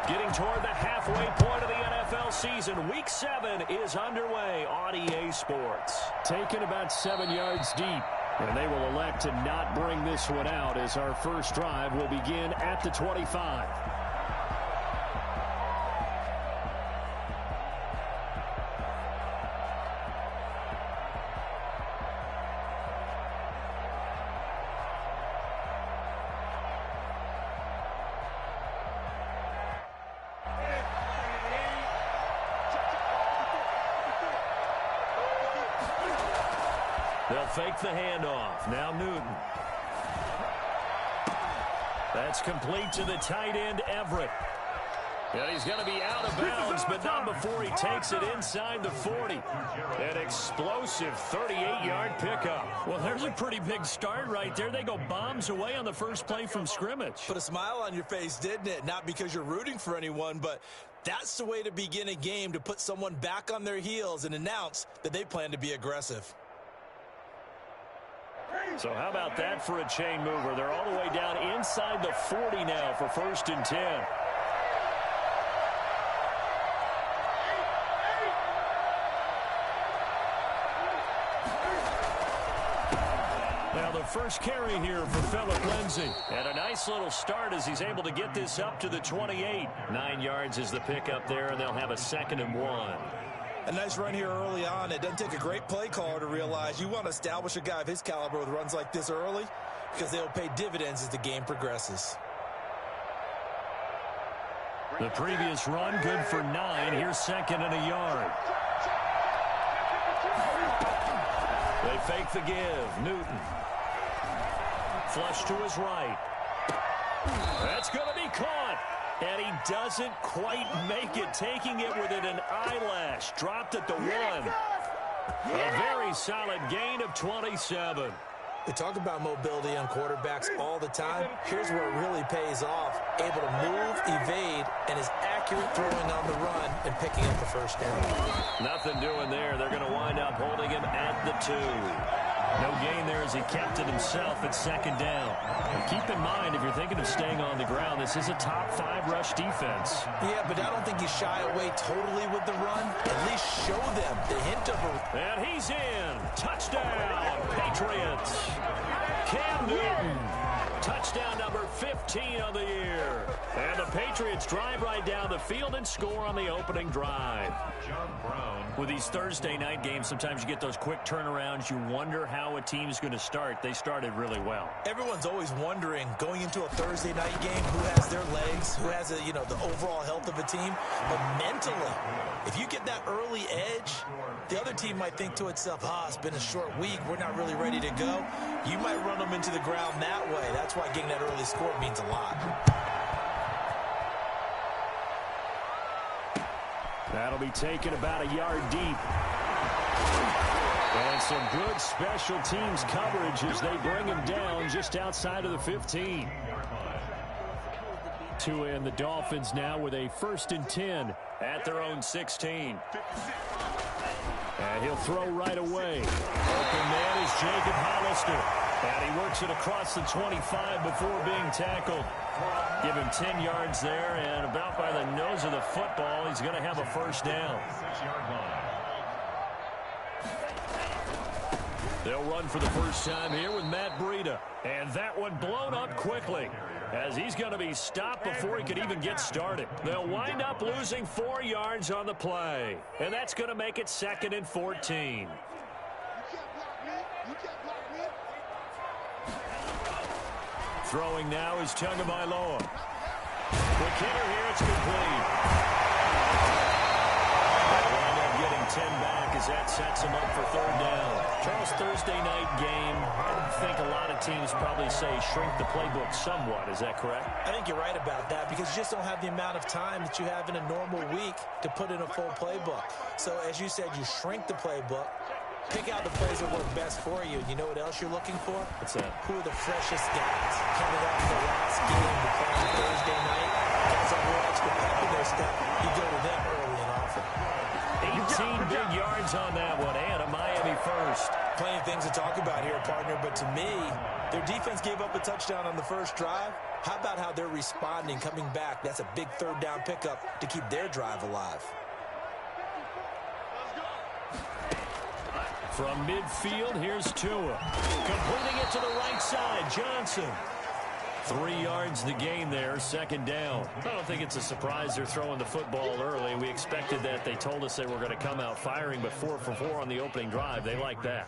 Getting toward the halfway point of the NFL season. Week 7 is underway on EA Sports. Taken about 7 yards deep. And they will elect to not bring this one out as our first drive will begin at the 25. They'll fake the handoff. Now Newton. That's complete to the tight end, Everett. And he's going to be out of bounds, but not before he takes it inside the 40. An explosive 38-yard pickup. Well, there's a pretty big start right there. They go bombs away on the first play from scrimmage. Put a smile on your face, didn't it? Not because you're rooting for anyone, but that's the way to begin a game, to put someone back on their heels and announce that they plan to be aggressive. So how about that for a chain mover? They're all the way down inside the 40 now for 1st and 10. Now the first carry here for Phillip Lindsay. And a nice little start as he's able to get this up to the 28. 9 yards is the pickup there, and they'll have a 2nd and 1. A nice run here early on. It doesn't take a great play caller to realize you want to establish a guy of his caliber with runs like this early because they'll pay dividends as the game progresses. The previous run good for 9. Here's 2nd and a yard. They fake the give. Newton. Flush to his right. That's going to be caught. And he doesn't quite make it, taking it within an eyelash. Dropped at the 1. A very solid gain of 27. We talk about mobility on quarterbacks all the time. Here's where it really pays off. Able to move, evade, and is accurate throwing on the run and picking up the first down. Nothing doing there. They're going to wind up holding him at the 2. No gain there as he kept it himself at 2nd down. And keep in mind, if you're thinking of staying on the ground, this is a top 5 rush defense. Yeah, but I don't think you shy away totally with the run. At least show them the hint of a... And he's in. Touchdown, Patriots. Cam Newton. Touchdown number 15 of the year. And the Patriots drive right down the field and score on the opening drive. With these Thursday night games, sometimes you get those quick turnarounds. You wonder how a team's going to start. They started really well. Everyone's always wondering, going into a Thursday night game, who has their legs, who has, the overall health of a team. But mentally, if you get that early edge, the other team might think to itself, it's been a short week. We're not really ready to go. You might run them into the ground that way. That's why getting that early score means a lot. That'll be taken about a yard deep. And some good special teams coverage as they bring him down just outside of the 15. Tua and the Dolphins now with a 1st and 10 at their own 16. And he'll throw right away. Open man is Jacob Hollister. And he works it across the 25 before being tackled. Give him 10 yards there, and about by the nose of the football, he's going to have a 1st down. They'll run for the first time here with Matt Breida. And that one blown up quickly as he's going to be stopped before he could even get started. They'll wind up losing 4 yards on the play. And that's going to make it 2nd and 14. Throwing now is Tagovailoa. Quick hitter here, it's complete. They'll wind up getting 10 back as that sets him up for 3rd down. Charles, Thursday night game, I think a lot of teams probably say shrink the playbook somewhat. Is that correct? I think you're right about that because you just don't have the amount of time that you have in a normal week to put in a full playbook. So as you said, you shrink the playbook. Pick out the plays that work best for you. You know what else you're looking for? What's that? Who are the freshest guys coming off the last game to play on Thursday night? Guys on real extra pep in their step. You go to them early and often. 18 big yards on that one, and a Miami 1st. Plenty of things to talk about here, partner, but to me, their defense gave up a touchdown on the first drive. How about how they're responding, coming back? That's a big third down pickup to keep their drive alive. From midfield, here's Tua. Completing it to the right side, Johnson. 3 yards the gain there, second down. I don't think it's a surprise they're throwing the football early. We expected that. They told us they were going to come out firing, but 4 for 4 on the opening drive. They like that.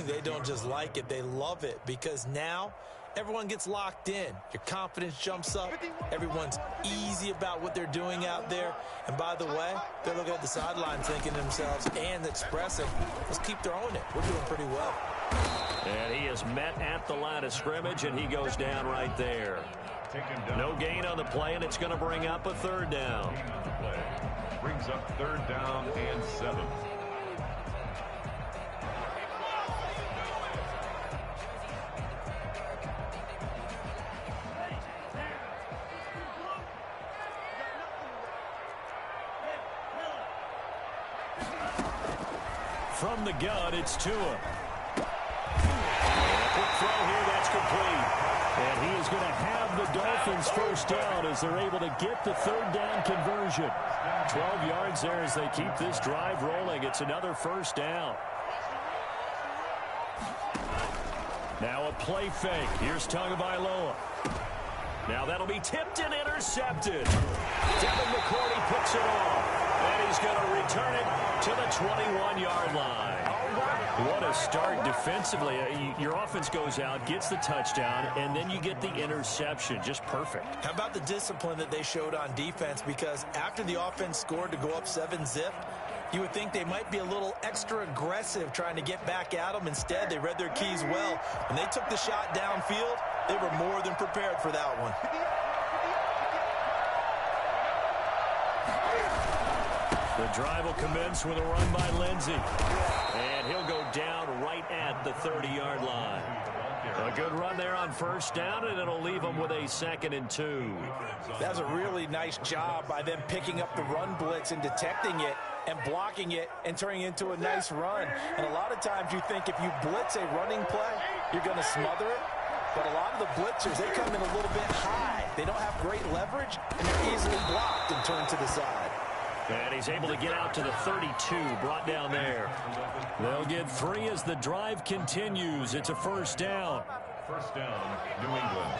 They don't just like it, they love it, because now everyone gets locked in. Your confidence jumps up. Everyone's easy about what they're doing out there. And by the way, they're looking at the sideline thinking to themselves and expressing, let's keep throwing it. We're doing pretty well. And he is met at the line of scrimmage, and he goes down right there. No gain on the play, and it's going to bring up a third down. Brings up third down and 7. From the gun, it's Tua. Quick throw here, that's complete. And he is going to have the Dolphins first down as they're able to get the third down conversion. 12 yards there as they keep this drive rolling. It's another first down. Now a play fake. Here's Tagovailoa. Now that'll be tipped and intercepted. Devin McCourty picks it off. And he's going to return it to the 21-yard line. What a start defensively. Your offense goes out, gets the touchdown, and then you get the interception. Just perfect. How about the discipline that they showed on defense? Because after the offense scored to go up 7-zip, you would think they might be a little extra aggressive trying to get back at them. Instead, they read their keys well. When they took the shot downfield, they were more than prepared for that one. The drive will commence with a run by Lindsey. And he'll go down right at the 30-yard line. A good run there on first down, and it'll leave them with a 2nd and 2. That was a really nice job by them picking up the run blitz and detecting it and blocking it and turning it into a nice run. And a lot of times you think if you blitz a running play, you're going to smother it. But a lot of the blitzers, they come in a little bit high. They don't have great leverage, and they're easily blocked and turned to the side. And he's able to get out to the 32, brought down there. They'll get 3 as the drive continues. It's a first down. First down, New England.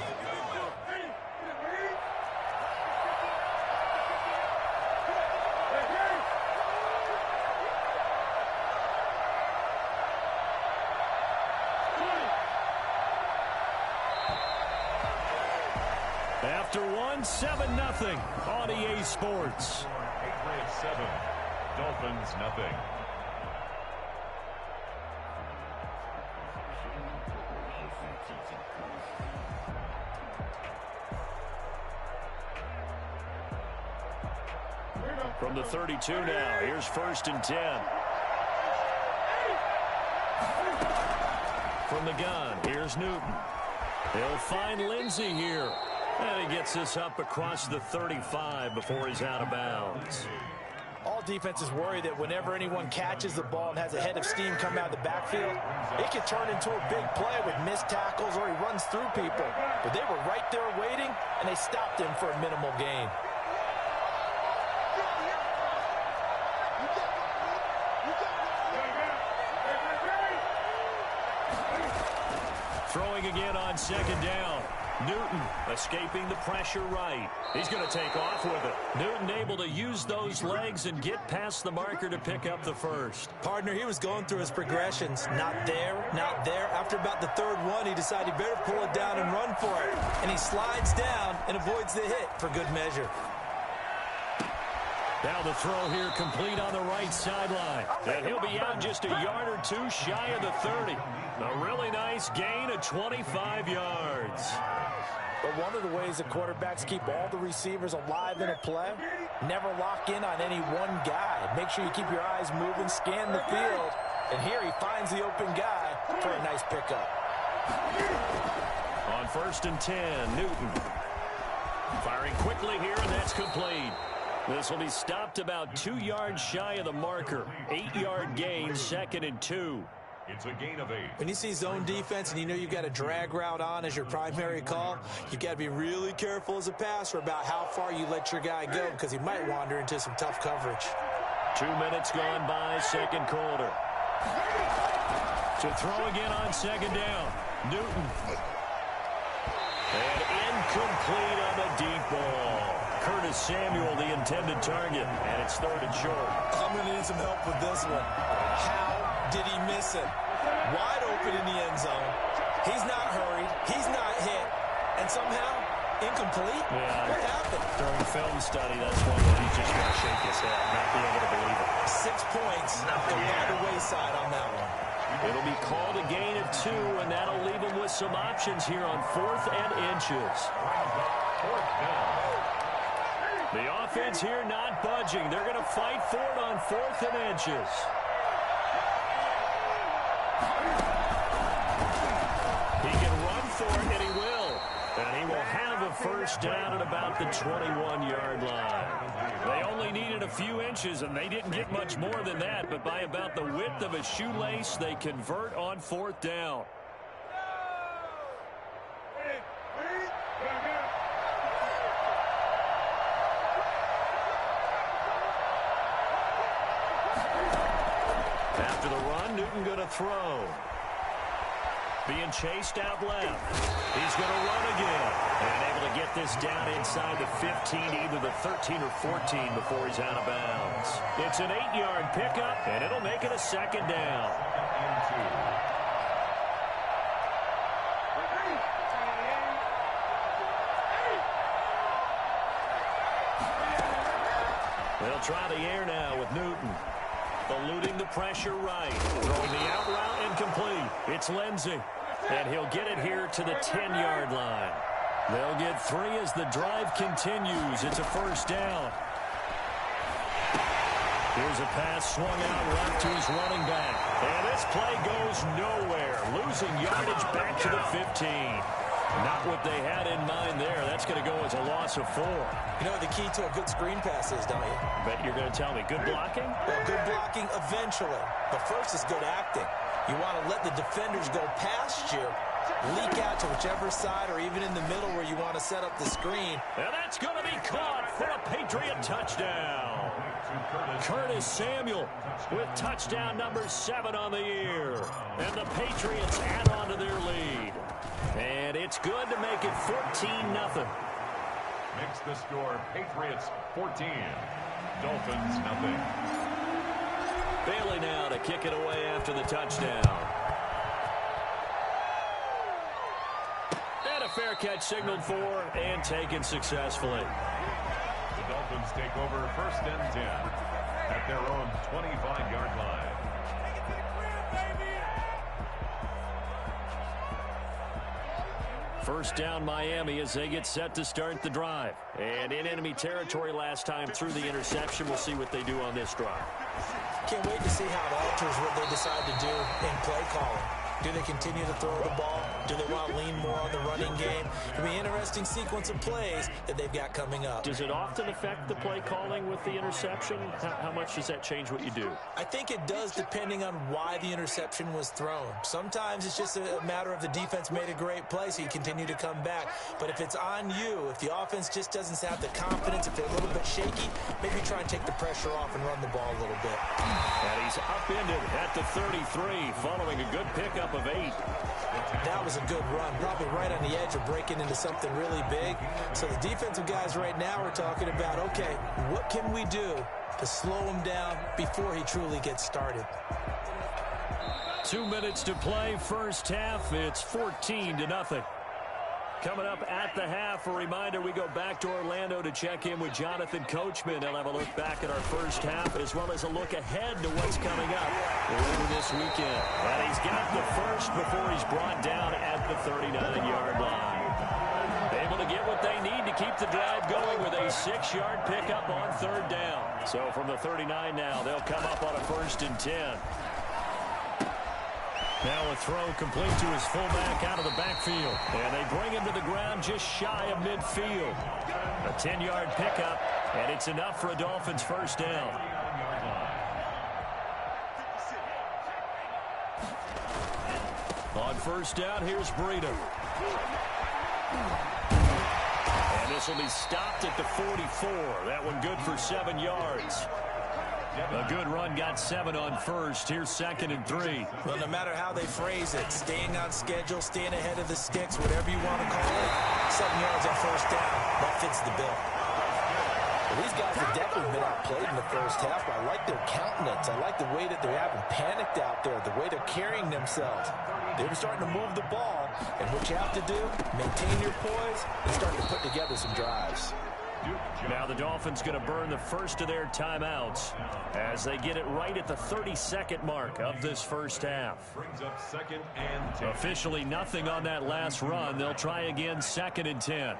After 1, 7-0 on EA Sports. Patriots 7, Dolphins nothing. From the 32 now, here's 1st and 10. From the gun, here's Newton. He'll find Lindsey here. And he gets this up across the 35 before he's out of bounds. All defenses worry that whenever anyone catches the ball and has a head of steam come out of the backfield, it can turn into a big play with missed tackles or he runs through people. But they were right there waiting, and they stopped him for a minimal gain. Throwing again on 2nd down. Newton escaping the pressure right. He's going to take off with it. Newton able to use those legs and get past the marker to pick up the first. Partner, he was going through his progressions. Not there, not there. After about the 3rd one, he decided he better pull it down and run for it. And he slides down and avoids the hit for good measure. Now the throw here complete on the right sideline. And he'll be out just a yard or 2 shy of the 30. A really nice gain of 25 yards. But one of the ways that quarterbacks keep all the receivers alive in a play, never lock in on any one guy. Make sure you keep your eyes moving, scan the field. And here he finds the open guy for a nice pickup. On 1st and 10, Newton. Firing quickly here, and that's complete. This will be stopped about 2 yards shy of the marker. 8-yard gain, 2nd and 2. It's a gain of 8. When you see zone defense and you know you've got a drag route on as your primary call, you've got to be really careful as a passer about how far you let your guy go because he might wander into some tough coverage. 2 minutes gone by, second quarter. To throw again on second down. Newton. And incomplete on the deep ball. Curtis Samuel, the intended target, and it's third and short. I'm going to need some help with this one. How did he miss it? Wide open in the end zone. He's not hurried. He's not hit. And somehow, incomplete? Yeah. What happened? During film study, that's one where he's just going to shake his head, not be able to believe it. 6 points go by the wayside on that one. It'll be called a gain of 2, and that'll leave him with some options here on 4th and inches. Fourth down. The offense here not budging. They're going to fight for it on 4th and inches. He can run for it, and he will. And he will have a first down at about the 21-yard line. They only needed a few inches, and they didn't get much more than that. But by about the width of a shoelace, they convert on 4th down. After the run, Newton going to throw. Being chased out left. He's going to run again. And able to get this down inside the 15, either the 13 or 14 before he's out of bounds. It's an 8-yard pickup, and it'll make it a second down. They'll try the air now with Newton. Eluding the pressure right. Throwing the out route incomplete. It's Lindsey. And he'll get it here to the 10-yard line. They'll get 3 as the drive continues. It's a first down. Here's a pass swung out left to his running back. And this play goes nowhere. Losing yardage back to the 15. Not what they had in mind there. That's going to go as a loss of 4. You know what the key to a good screen pass is, don't you? Bet you're going to tell me. Good blocking? Well, good blocking eventually. But first is good acting. You want to let the defenders go past you, leak out to whichever side or even in the middle where you want to set up the screen. And that's going to be caught for a Patriot touchdown. Curtis Samuel with touchdown number 7 on the year. And the Patriots add on to their lead. And it's good to make it 14-0. Makes the score Patriots 14, Dolphins nothing. Bailey now to kick it away after the touchdown. And a fair catch signaled for and taken successfully. The Dolphins take over 1st and 10 at their own 25-yard line. First down Miami as they get set to start the drive. And in enemy territory last time through the interception. We'll see what they do on this drive. Can't wait to see how it alters what they decide to do in play calling. Do they continue to throw the ball? Do they want to lean more on the running game? It'll be an interesting sequence of plays that they've got coming up. Does it often affect the play calling with the interception? How much does that change what you do? I think it does depending on why the interception was thrown. Sometimes it's just a matter of the defense made a great play, so you continue to come back. But if it's on you, if the offense just doesn't have the confidence, if they're a little bit shaky, maybe try and take the pressure off and run the ball a little bit. And he's upended at the 33 following a good pickup of 8. That was a good run, probably right on the edge of breaking into something really big. So the defensive guys right now are talking about, okay, what can we do to slow him down before he truly gets started? 2 minutes to play, first half. It's 14-0. Coming up at the half, a reminder, we go back to Orlando to check in with Jonathan Coachman. He'll have a look back at our first half as well as a look ahead to what's coming up later this weekend. And he's got the first before he's brought down at the 39-yard line. Able to get what they need to keep the drive going with a 6-yard pickup on 3rd down. So from the 39 now, they'll come up on a 1st and 10. Now a throw complete to his fullback out of the backfield. And they bring him to the ground just shy of midfield. A 10-yard pickup, and it's enough for a Dolphins first down. first down, here's Breida. And this will be stopped at the 44. That one good for 7 yards. A good run got 7 on first. Here's 2nd and 3. Well, no matter how they phrase it, staying on schedule, staying ahead of the sticks, whatever you want to call it, 7 yards on first down, that fits the bill. Well, these guys have definitely been outplayed in the first half. I like their countenance. I like the way that they haven't panicked out there, the way they're carrying themselves. They're starting to move the ball, and what you have to do, maintain your poise and start to put together some drives. Now the Dolphins going to burn the first of their timeouts as they get it right at the 32nd mark of this first half. Brings up 2nd and 10. Officially nothing on that last run. They'll try again 2nd and 10.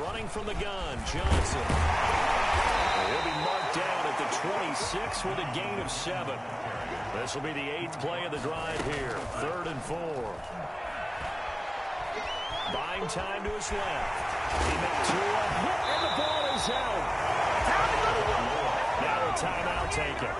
Running from the gun, Johnson. He'll be marked down at the 26 with a gain of 7. This will be the 8th play of the drive here. 3rd and 4. Buying time to his left. He met Tua, and the ball is held. Now a timeout taken.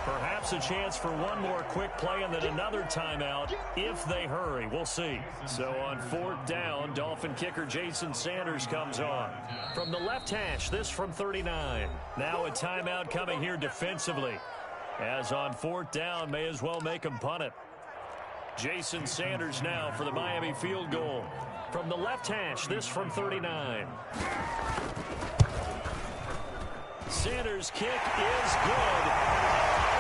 Perhaps a chance for one more quick play and then another timeout if they hurry. We'll see. So on 4th down, Dolphin kicker Jason Sanders comes on. From the left hash, this from 39. Now a timeout coming here defensively. As on 4th down, may as well make him punt it. Jason Sanders now for the Miami field goal. From the left hash, this from 39. Sanders' kick is good.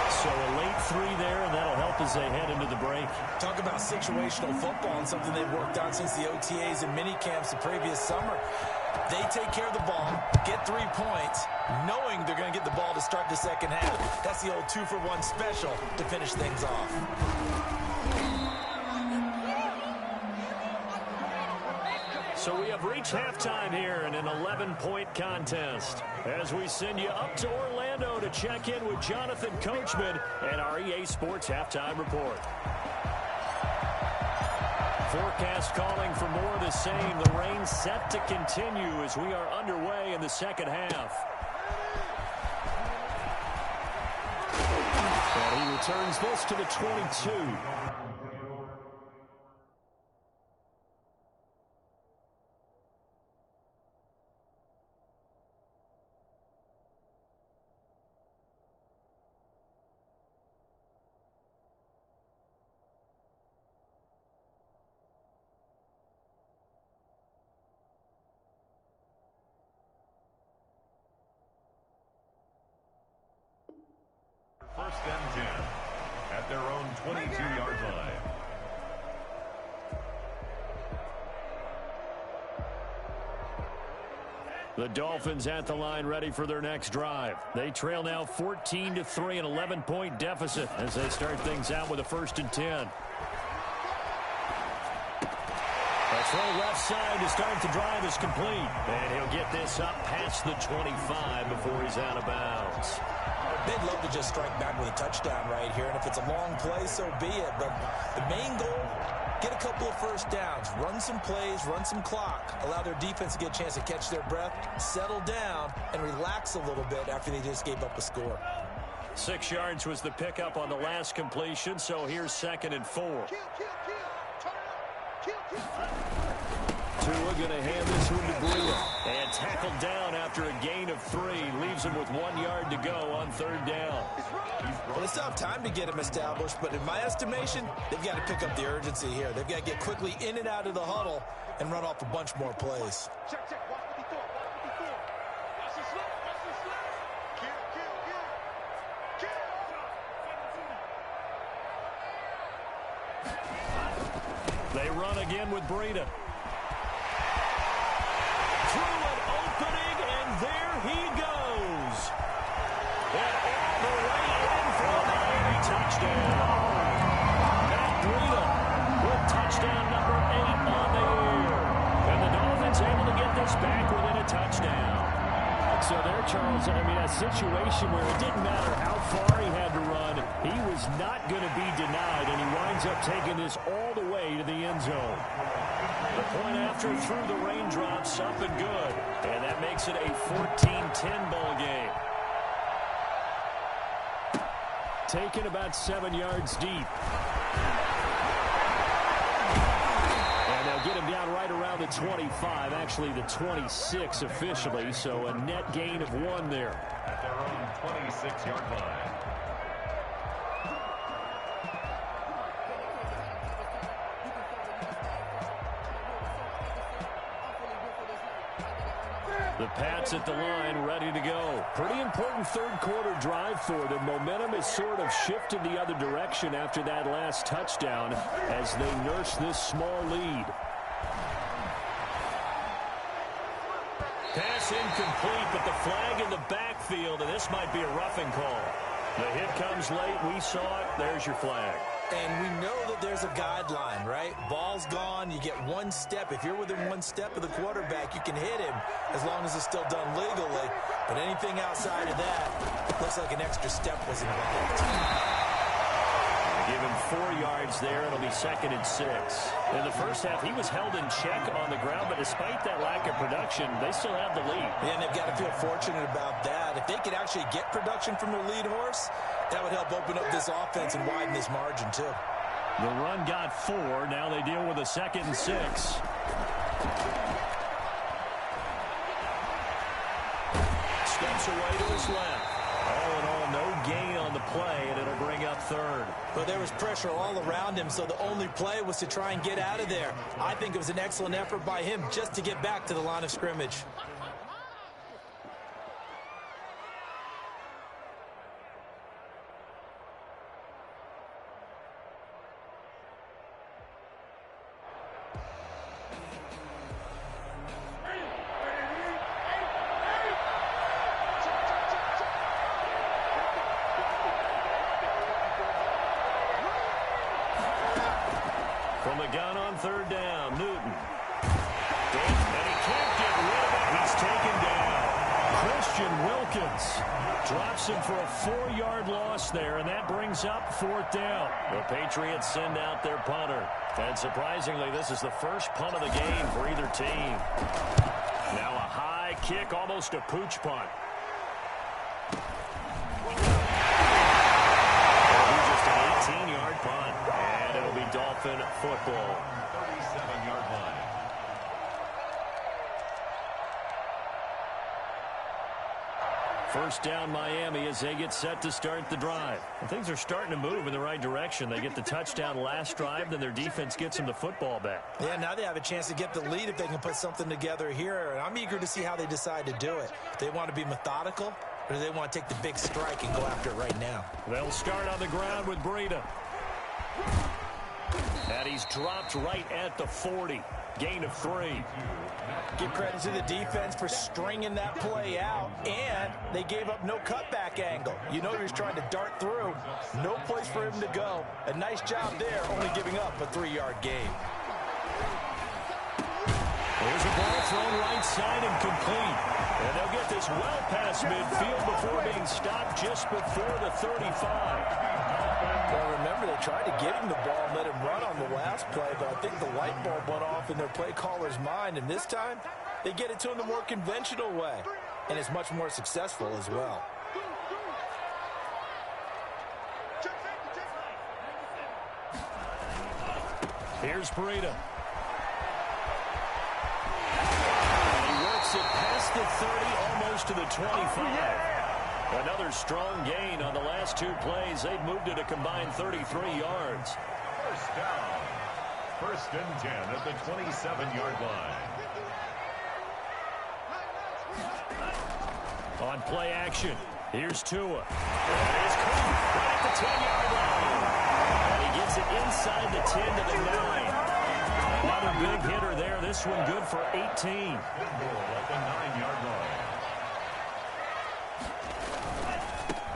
So a late 3 there, and that'll help as they head into the break. Talk about situational football and something they've worked on since the OTAs and mini camps the previous summer. They take care of the ball, get 3 points, knowing they're going to get the ball to start the second half. That's the old 2-for-1 special to finish things off. So we have reached halftime here in an 11-point contest as we send you up to Orlando to check in with Jonathan Coachman and our EA Sports Halftime Report. Forecast calling for more of the same. The rain set to continue as we are underway in the second half. And he returns this to the 22. First and 10 at their own 22-yard line. The Dolphins at the line ready for their next drive. They trail now 14-3, an 11-point deficit as they start things out with a 1st and 10. A throw left side to start the drive is complete. And he'll get this up past the 25 before he's out of bounds. They'd love to just strike back with a touchdown right here, and if it's a long play, so be it. But the main goal, get a couple of first downs, run some plays, run some clock, allow their defense to get a chance to catch their breath, settle down, and relax a little bit after they just gave up a score. 6 yards was the pickup on the last completion, so here's 2nd and 4. Tua going to hand this one to Breida. And tackled down after a gain of 3. Leaves him with 1 yard to go on 3rd down. Well, they still have time to get him established, but in my estimation, they've got to pick up the urgency here. They've got to get quickly in and out of the huddle and run off a bunch more plays. They run again with Breida. Through an opening, and there he goes. And all the way in for a Miami touchdown. Matt Breida with touchdown number 8 on the year. And the Dolphins able to get this back within a touchdown. So there, Charles, I mean, a situation where it didn't matter how far he had to run, he was not going to be denied, and he winds up taking this all the way to the end zone. The point after through the raindrops, up and good, and that makes it a 14-10 ball game. taken about 7 yards deep. And they'll get him down right around the 25, actually the 26 officially, so a net gain of 1 there. At their own 26-yard line. The Pats at the line, ready to go. Pretty important third-quarter drive for them. Momentum has sort of shifted the other direction after that last touchdown as they nurse this small lead. Pass incomplete, but the flag in the backfield, and this might be a roughing call. The hit comes late. We saw it. There's your flag. And we know that there's a guideline, right? Ball's gone. You get 1 step. If you're within 1 step of the quarterback, you can hit him as long as it's still done legally. But anything outside of that, looks like an extra step was involved. Give him 4 yards there. It'll be 2nd and 6. In the first half, he was held in check on the ground, but despite that lack of production, they still have the lead. And they've got to feel fortunate about that. If they could actually get production from their lead horse, that would help open up this offense and widen this margin, too. The run got 4. Now they deal with a 2nd and 6. Steps away to his left. All in all, no gain on the play, and it'll bring up 3rd. But there was pressure all around him, so the only play was to try and get out of there. I think it was an excellent effort by him just to get back to the line of scrimmage. From the gun on 3rd down, Newton. And he can't get rid of it. He's taken down. Christian Wilkins drops him for a 4-yard loss there, and that brings up 4th down. The Patriots send out their punter. And surprisingly, this is the first punt of the game for either team. Now a high kick, almost a pooch punt. Just an 18-yard punt. It'll be Dolphin football. 37-yard line. First down Miami as they get set to start the drive. And things are starting to move in the right direction. They get the touchdown last drive, then their defense gets them the football back. Yeah, now they have a chance to get the lead if they can put something together here. And I'm eager to see how they decide to do it. They want to be methodical, or do they want to take the big strike and go after it right now? They'll start on the ground with Breida. And he's dropped right at the 40. Gain of 3. Give credit to the defense for stringing that play out, and they gave up no cutback angle. You know he was trying to dart through. No place for him to go. A nice job there, only giving up a 3-yard gain. There's a ball thrown right side and complete. And they'll get this well past midfield before being stopped just before the 35. Well, remember, they tried to get him the ball and let him run on the last play, but I think the light bulb went off in their play caller's mind, and this time they get it to him the more conventional way, and it's much more successful as well. Here's Breida. He works it past the 30, almost to the 25. Another strong gain on the last 2 plays. They've moved it a combined 33 yards. First down. 1st and 10 at the 27-yard line. On play action, here's Tua. And he's caught right at the 10-yard line. And he gets it inside the 10 to the 9. Another big hitter there. This one good for 18. At the 9-yard line.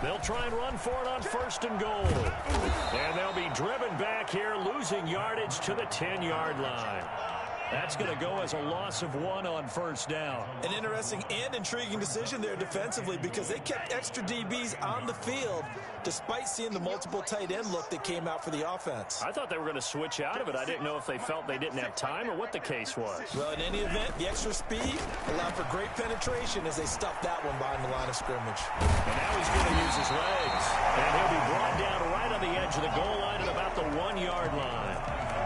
They'll try and run for it on 1st and goal. And they'll be driven back here, losing yardage to the 10-yard line. That's going to go as a loss of 1 on first down. An interesting and intriguing decision there defensively because they kept extra DBs on the field despite seeing the multiple tight end look that came out for the offense. I thought they were going to switch out of it. I didn't know if they felt they didn't have time or what the case was. Well, in any event, the extra speed allowed for great penetration as they stuffed that one behind the line of scrimmage. And now he's going to use his legs. And he'll be brought down right on the edge of the goal line at about the 1-yard line.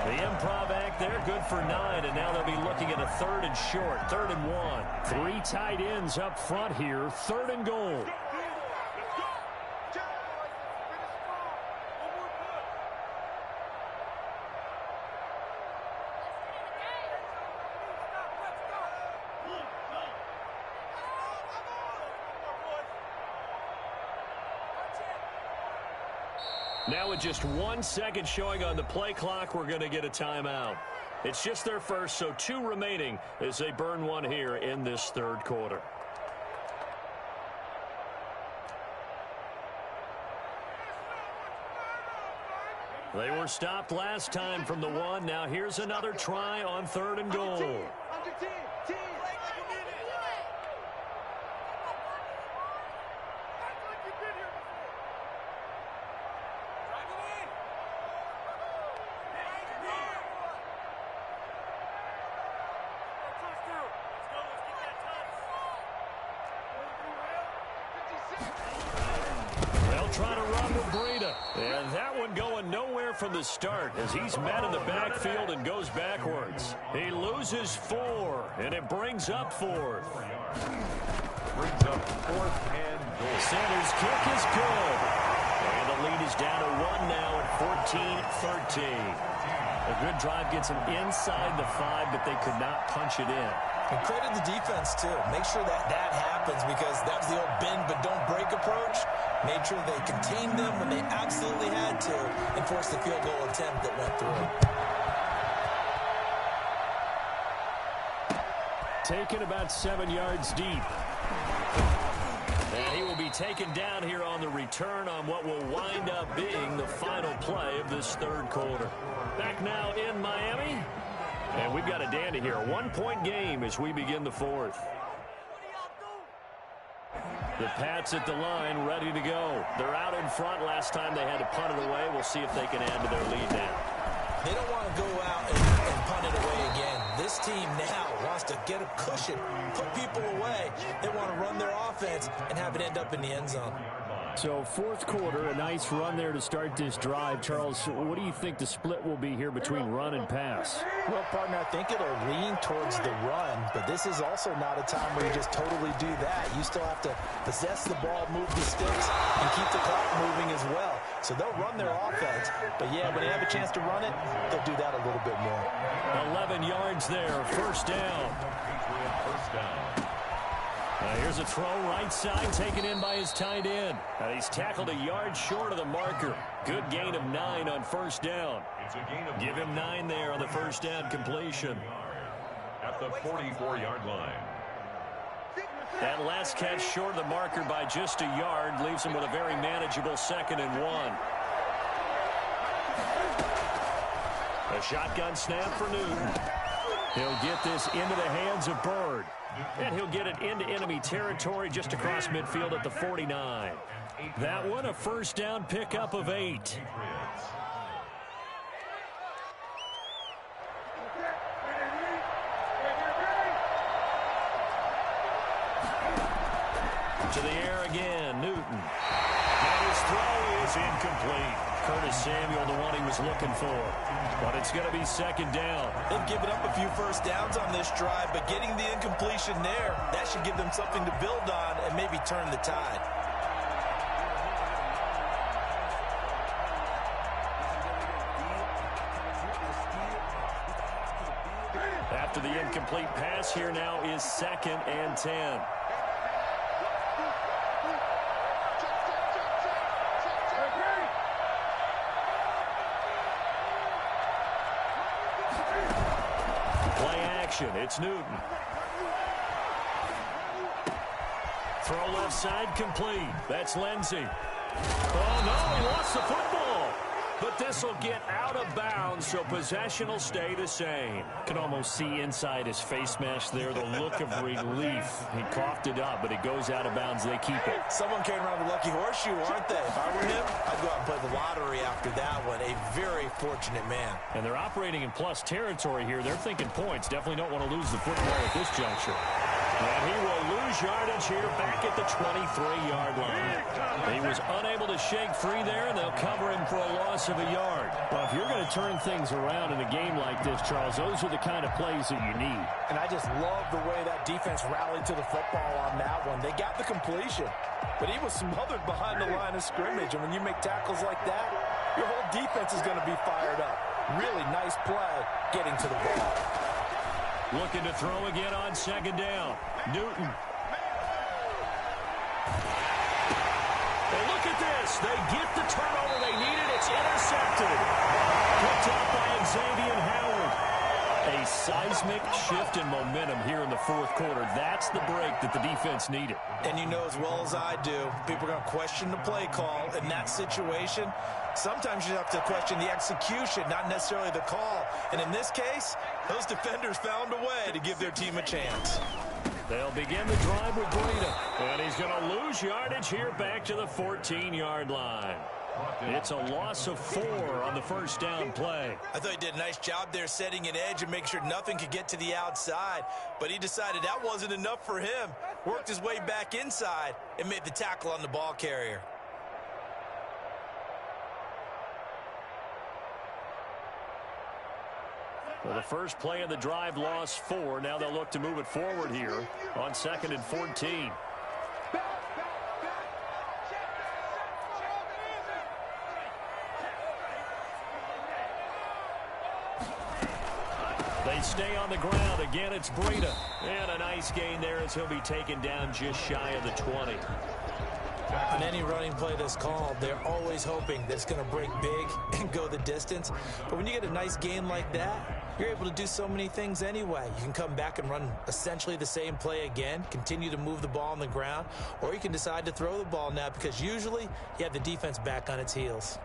The improv act there, good for 9, and now they'll be looking at a 3rd and short, 3rd and 1. 3 tight ends up front here, 3rd and goal. Now with just 1 second showing on the play clock, we're going to get a timeout. It's just their first, so 2 remaining as they burn 1 here in this 3rd quarter. They were stopped last time from the 1. Now here's another try on 3rd and goal. Trying to run with Breida. And that one going nowhere from the start as he's met in the backfield and goes backwards. He loses 4, and it brings up 4th. Brings up 4th and goal. Sanders' kick is good. And the lead is down to 1 now at 14-13. A good drive gets them inside the 5, but they could not punch it in. And credit the defense, too. Make sure that happens because that was the old bend but don't break approach. Made sure they contained them when they absolutely had to and forced the field goal attempt that went through. Taken about 7 yards deep. And he will be taken down here on the return on what will wind up being the final play of this 3rd quarter. Back now in Miami. And we've got a dandy here. A 1-point game as we begin the 4th. The Pats at the line, ready to go. They're out in front. Last time they had to punt it away. We'll see if they can add to their lead now. They don't want to go out and punt it away again. This team now wants to get a cushion, put people away. They want to run their offense and have it end up in the end zone. So 4th quarter, a nice run there to start this drive. Charles, what do you think the split will be here between run and pass? Well, partner, I think it'll lean towards the run, but this is also not a time where you just totally do that. You still have to possess the ball, move the sticks, and keep the clock moving as well. So they'll run their offense, but yeah, when they have a chance to run it, they'll do that a little bit more. 11 yards there, 1st down. First down. Here's a throw right side taken in by his tight end. He's tackled a yard short of the marker. Good gain of 9 on 1st down. It's a gain of Give him 9 there on the 1st down completion. at the 44-yard line. That last catch short of the marker by just a yard leaves him with a very manageable 2nd and 1. A shotgun snap for Newton. He'll get this into the hands of Bird. And he'll get it into enemy territory just across midfield at the 49. That one, a 1st down pickup of 8. To the air again, Newton. And his throw is incomplete. Curtis Samuel, the one he was looking for. But it's going to be 2nd down. They've given up a few 1st downs on this drive, but getting the incompletion there, that should give them something to build on and maybe turn the tide. After the incomplete pass, here now is 2nd and 10. It's Newton. Throw left side complete. That's Lindsey. Oh, no, he lost the football. But this will get out of bounds, so possession will stay the same. Can almost see inside his face mask there the look of relief. He coughed it up, but it goes out of bounds. They keep it. Someone carrying around the lucky horseshoe, aren't they? If I were him, I'd go out and play the lottery after that one. A very fortunate man. And they're operating in plus territory here. They're thinking points. Definitely don't want to lose the football at this juncture. And he will lose yardage here back at the 23-yard line. He was unable to shake free there, and they'll cover him for a loss of a yard. Well, if you're going to turn things around in a game like this, Charles, those are the kind of plays that you need. And I just love the way that defense rallied to the football on that one. They got the completion, but he was smothered behind the line of scrimmage. And when you make tackles like that, your whole defense is going to be fired up. Really nice play getting to the ball. Looking to throw again on second down. Newton. And look at this. They get the turnover they needed. It's intercepted. Picked up by Xavier Howard. A seismic shift in momentum here in the fourth quarter. That's the break that the defense needed. And you know as well as I do, people are going to question the play call in that situation. Sometimes you have to question the execution, not necessarily the call. And in this case, those defenders found a way to give their team a chance. They'll begin the drive with Breida. And he's going to lose yardage here back to the 14-yard line. It's a loss of 4 on the first down play. I thought he did a nice job there setting an edge and making sure nothing could get to the outside. But he decided that wasn't enough for him. Worked his way back inside and made the tackle on the ball carrier. Well, the first play of the drive lost 4. Now they'll look to move it forward here on 2nd and 14. They stay on the ground. Again, it's Breida. And a nice gain there as he'll be taken down just shy of the 20. On any running play that's called, they're always hoping that it's going to break big and go the distance. But when you get a nice gain like that, you're able to do so many things anyway. You can come back and run essentially the same play again, continue to move the ball on the ground, or you can decide to throw the ball now because usually you have the defense back on its heels.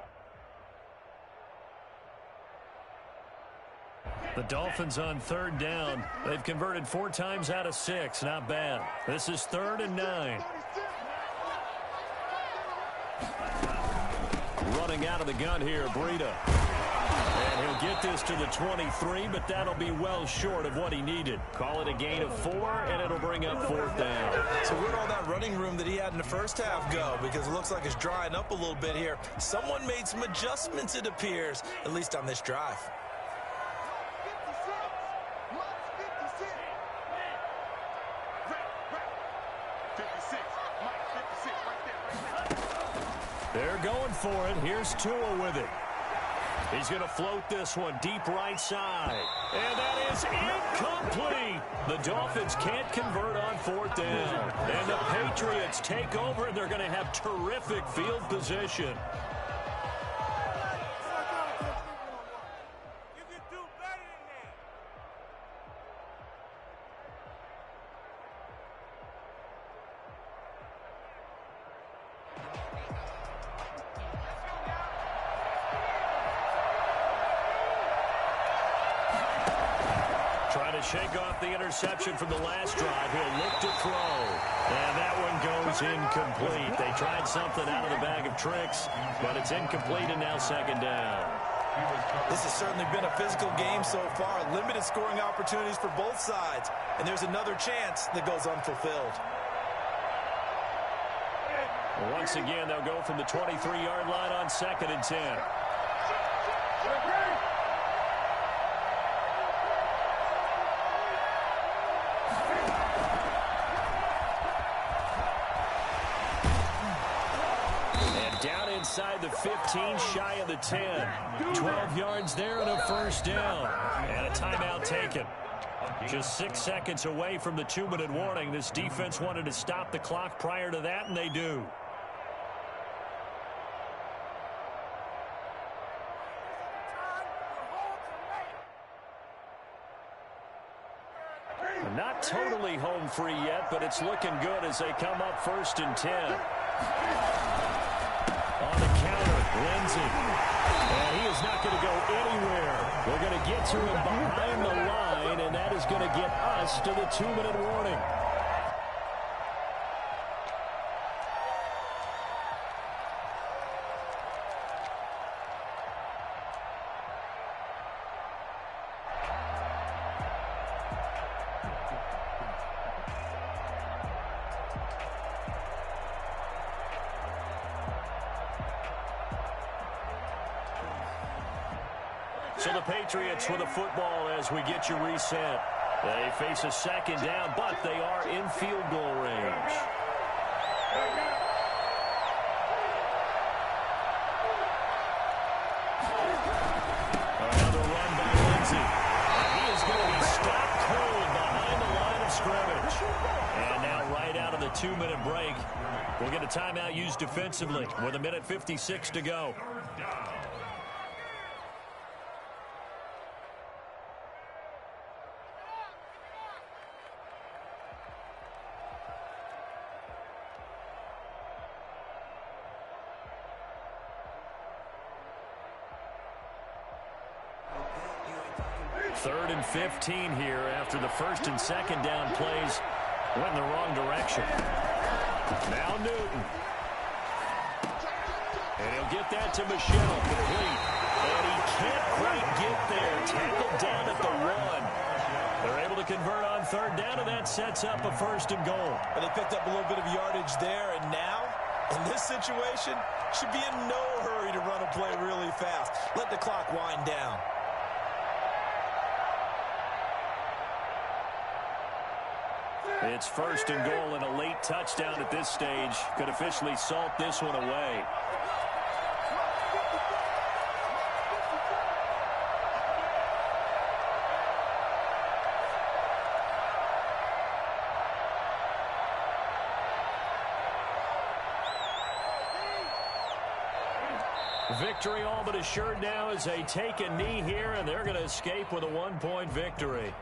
The Dolphins on 3rd down. They've converted 4 times out of 6. Not bad. This is 3rd and 9. Running out of the gun here, Breida. And he'll get this to the 23, but that'll be well short of what he needed. Call it a gain of 4, and it'll bring up 4th down. So where'd all that running room that he had in the first half go? Because it looks like it's drying up a little bit here. Someone made some adjustments, it appears, at least on this drive. They're going for it. Here's Tua with it. He's going to float this one deep right side. And that is incomplete. The Dolphins can't convert on 4th down. And the Patriots take over, and they're going to have terrific field position. Shake off the interception from the last drive. He'll look to throw. And that one goes incomplete. They tried something out of the bag of tricks, but it's incomplete and now 2nd down. This has certainly been a physical game so far. Limited scoring opportunities for both sides. And there's another chance that goes unfulfilled. Once again, they'll go from the 23-yard line on 2nd and 10. Inside the 15, shy of the 10. 12 yards there and a 1st down. And a timeout taken. Just 6 seconds away from the 2-minute warning. This defense wanted to stop the clock prior to that, and they do. Not totally home free yet, but it's looking good as they come up 1st and 10. On the counter, Lindsey. And is not going to go anywhere. We're going to get to him behind the line, and that is going to get us to the 2-minute warning. So the Patriots with the football as we get you reset. They face a second down, but they are in field goal range. Another run by Lindsey. And he is going to be stopped cold behind the line of scrimmage. And now right out of the 2-minute break, we'll get a timeout used defensively with 1:56 to go. Third and 15 here after the first and second down plays went in the wrong direction. Now Newton. And he'll get that to Michelle, complete. And he can't quite get there. Tackled down at the 1. They're able to convert on third down, and that sets up a first and goal. And they picked up a little bit of yardage there, and now, in this situation, should be in no hurry to run a play really fast. Let the clock wind down. It's first and goal, and a late touchdown at this stage could officially salt this one away. Victory all but assured now as they take a knee here, and they're going to escape with a 1-point victory.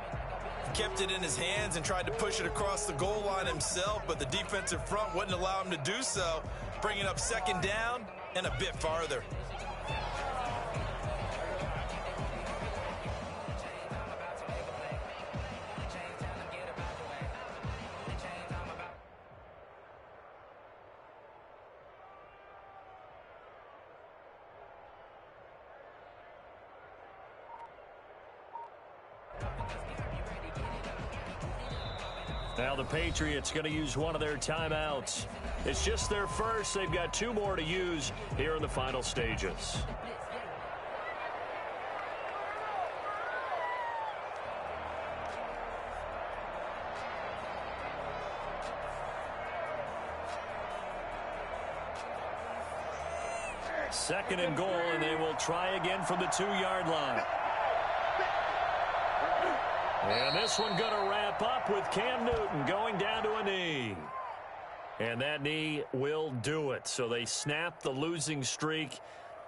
Kept it in his hands and tried to push it across the goal line himself, but the defensive front wouldn't allow him to do so, bringing up second down and a bit farther. Now the Patriots going to use one of their timeouts. It's just their first. They've got 2 more to use here in the final stages. Second and goal, and they will try again from the 2-yard line. And this one going to wrap up with Cam Newton going down to a knee. And that knee will do it. So they snap the losing streak.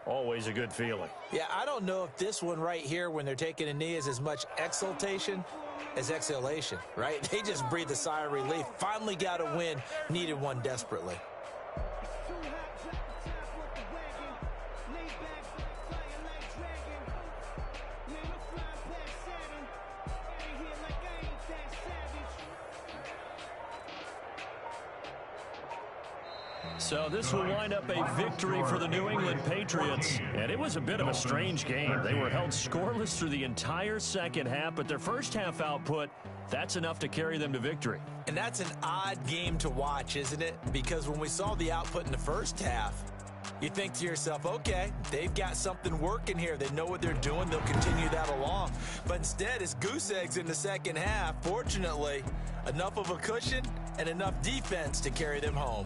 Always a good feeling. Yeah, I don't know if this one right here when they're taking a knee is as much exultation as exhalation, right? They just breathe a sigh of relief. Finally got a win. Needed one desperately. So this will wind up a victory for the New England Patriots. And it was a bit of a strange game. They were held scoreless through the entire second half, but their first half output, that's enough to carry them to victory. And that's an odd game to watch, isn't it? Because when we saw the output in the first half, you think to yourself, okay, they've got something working here. They know what they're doing. They'll continue that along. But instead, it's goose eggs in the second half. Fortunately, enough of a cushion and enough defense to carry them home.